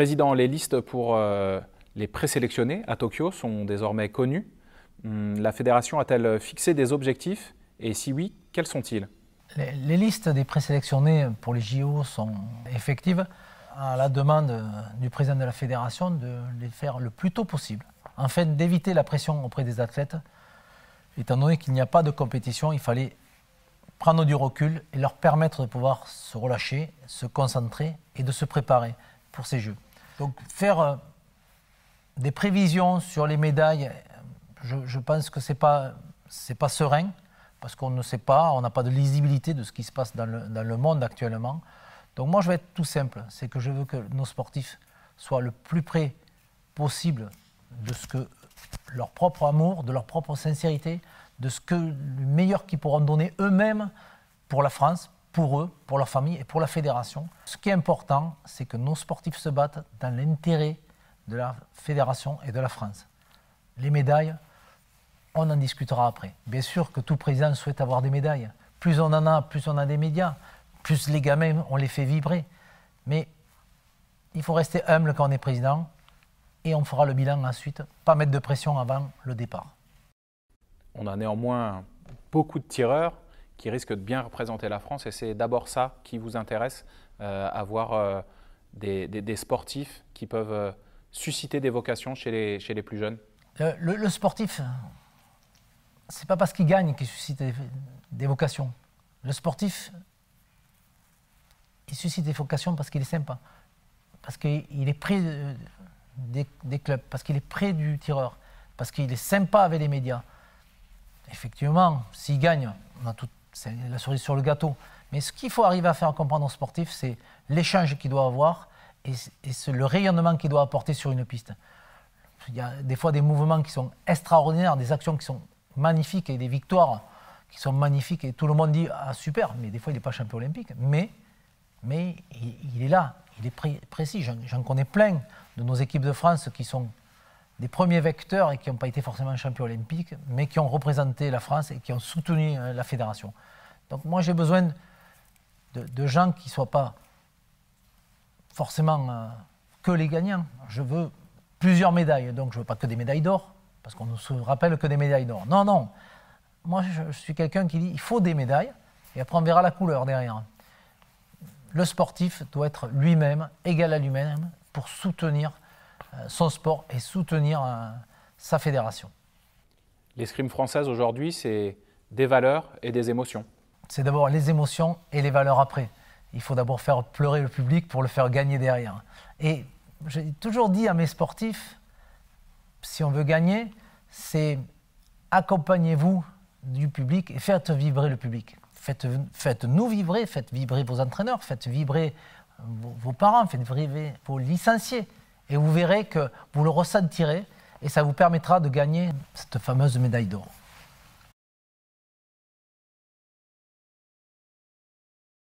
Président, les listes pour les présélectionnés à Tokyo sont désormais connues. La fédération a-t-elle fixé des objectifs? Et si oui, quels sont-ils? Les listes des présélectionnés pour les JO sont effectives à la demande du président de la fédération de les faire le plus tôt possible, afin d'éviter la pression auprès des athlètes. Étant donné qu'il n'y a pas de compétition, il fallait prendre du recul et leur permettre de pouvoir se relâcher, se concentrer et de se préparer pour ces Jeux. Donc faire des prévisions sur les médailles, je pense que c'est pas serein, parce qu'on ne sait pas, on n'a pas de lisibilité de ce qui se passe dans le monde actuellement. Donc moi je vais être tout simple, c'est que je veux que nos sportifs soient le plus près possible de ce que leur propre amour, de leur propre sincérité, de ce que le meilleur qu'ils pourront donner eux-mêmes pour la France, pour eux, pour leur famille et pour la fédération. Ce qui est important, c'est que nos sportifs se battent dans l'intérêt de la fédération et de la France. Les médailles, on en discutera après. Bien sûr que tout président souhaite avoir des médailles. Plus on en a, plus on a des médias, plus les gamins, on les fait vibrer. Mais il faut rester humble quand on est président et on fera le bilan ensuite, pas mettre de pression avant le départ. On a néanmoins beaucoup de tireurs qui risquent de bien représenter la France et c'est d'abord ça qui vous intéresse, avoir des sportifs qui peuvent susciter des vocations chez les plus jeunes. Le sportif, c'est pas parce qu'il gagne qu'il suscite des vocations. Le sportif, il suscite des vocations parce qu'il est sympa, parce qu'il est près des clubs, parce qu'il est près du tireur, parce qu'il est sympa avec les médias. Effectivement, s'il gagne, c'est la cerise sur le gâteau. Mais ce qu'il faut arriver à faire comprendre aux sportifs, c'est l'échange qu'il doit avoir et le rayonnement qu'il doit apporter sur une piste. Il y a des fois des mouvements qui sont extraordinaires, des actions qui sont magnifiques et des victoires qui sont magnifiques et tout le monde dit « Ah super !» mais des fois il n'est pas champion olympique. Mais il est là, il est précis. J'en connais plein de nos équipes de France qui sont des premiers vecteurs et qui n'ont pas été forcément champions olympiques, mais qui ont représenté la France et qui ont soutenu la fédération. Donc moi j'ai besoin de gens qui ne soient pas forcément que les gagnants. Je veux plusieurs médailles, donc je ne veux pas que des médailles d'or, parce qu'on ne se rappelle que des médailles d'or. Non, non, moi je suis quelqu'un qui dit il faut des médailles, et après on verra la couleur derrière. Le sportif doit être lui-même, égal à lui-même, pour soutenir son sport et soutenir sa fédération. L'escrime française aujourd'hui, c'est des valeurs et des émotions. C'est d'abord les émotions et les valeurs après. Il faut d'abord faire pleurer le public pour le faire gagner derrière. Et j'ai toujours dit à mes sportifs, si on veut gagner, c'est accompagnez-vous du public et faites vibrer le public. Faites-nous vibrer, faites vibrer vos entraîneurs, faites vibrer vos parents, faites vibrer vos licenciés. Et vous verrez que vous le ressentirez et ça vous permettra de gagner cette fameuse médaille d'or.